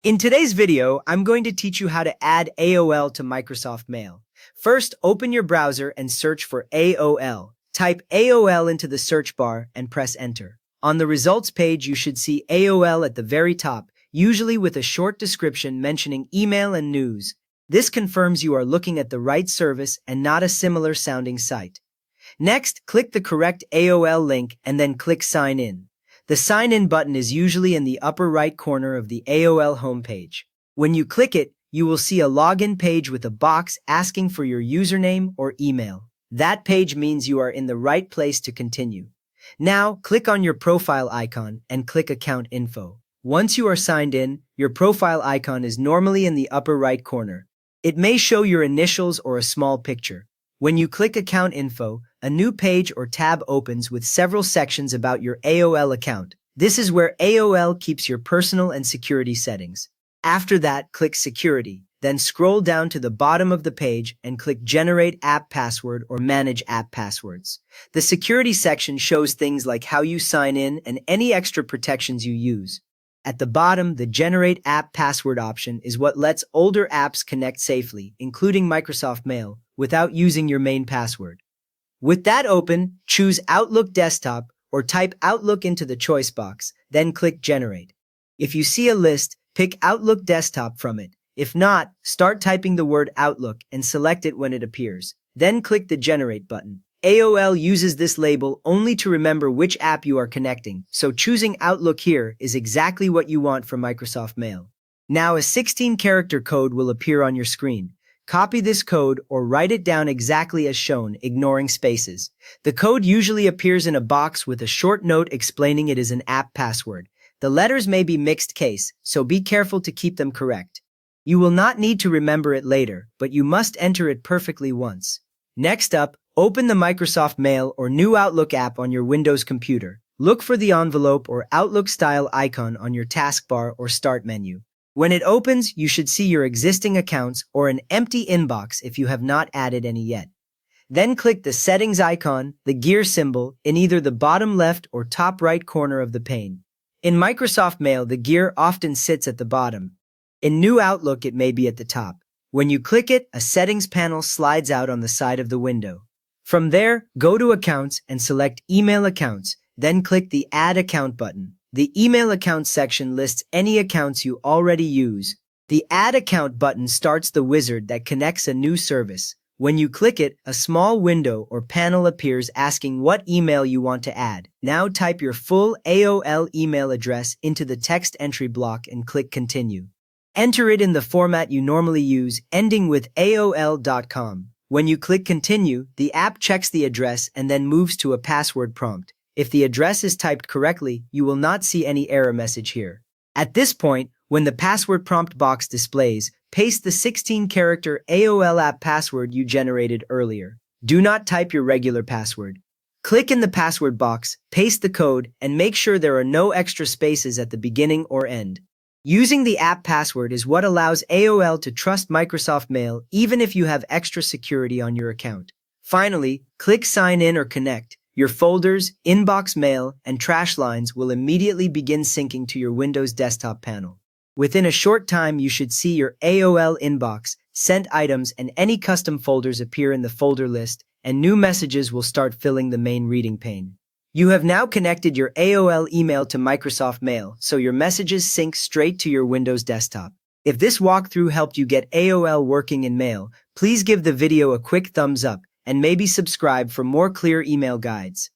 In today's video, I'm going to teach you how to add AOL to Microsoft Mail. First, open your browser and search for AOL. Type AOL into the search bar and press enter. On the results page, you should see AOL at the very top, usually with a short description mentioning email and news. This confirms you are looking at the right service and not a similar sounding site. Next, click the correct AOL link and then click Sign In. The Sign In button is usually in the upper right corner of the AOL homepage. When you click it, you will see a login page with a box asking for your username or email. That page means you are in the right place to continue. Now, click on your profile icon and click Account Info. Once you are signed in, your profile icon is normally in the upper right corner. It may show your initials or a small picture. When you click Account Info, a new page or tab opens with several sections about your AOL account. This is where AOL keeps your personal and security settings. After that, click Security. Then scroll down to the bottom of the page and click Generate App Password or Manage App Passwords. The security section shows things like how you sign in and any extra protections you use. At the bottom, the Generate App Password option is what lets older apps connect safely, including Microsoft Mail, without using your main password. With that open, choose Outlook Desktop or type Outlook into the choice box, then click Generate. If you see a list, pick Outlook Desktop from it. If not, start typing the word Outlook and select it when it appears. Then click the Generate button. AOL uses this label only to remember which app you are connecting, so choosing Outlook here is exactly what you want for Microsoft Mail. Now a 16-character code will appear on your screen. Copy this code or write it down exactly as shown, ignoring spaces. The code usually appears in a box with a short note explaining it is an app password. The letters may be mixed case, so be careful to keep them correct. You will not need to remember it later, but you must enter it perfectly once. Next up, open the Microsoft Mail or New Outlook app on your Windows computer. Look for the envelope or Outlook style icon on your taskbar or Start menu. When it opens, you should see your existing accounts or an empty inbox if you have not added any yet. Then click the Settings icon, the gear symbol, in either the bottom left or top right corner of the pane. In Microsoft Mail, the gear often sits at the bottom. In New Outlook, it may be at the top. When you click it, a settings panel slides out on the side of the window. From there, go to Accounts and select Email Accounts, then click the Add Account button. The Email Accounts section lists any accounts you already use. The Add Account button starts the wizard that connects a new service. When you click it, a small window or panel appears asking what email you want to add. Now type your full AOL email address into the text entry block and click Continue. Enter it in the format you normally use, ending with AOL.com. When you click Continue, the app checks the address and then moves to a password prompt. If the address is typed correctly, you will not see any error message here. At this point, when the password prompt box displays, paste the 16-character AOL app password you generated earlier. Do not type your regular password. Click in the password box, paste the code, and make sure there are no extra spaces at the beginning or end. Using the app password is what allows AOL to trust Microsoft Mail even if you have extra security on your account. Finally, click Sign In or Connect. Your folders, inbox mail, and trash lines will immediately begin syncing to your Windows desktop panel. Within a short time, you should see your AOL inbox, sent items, and any custom folders appear in the folder list, and new messages will start filling the main reading pane. You have now connected your AOL email to Microsoft Mail, so your messages sync straight to your Windows desktop. If this walkthrough helped you get AOL working in Mail, please give the video a quick thumbs up and maybe subscribe for more clear email guides.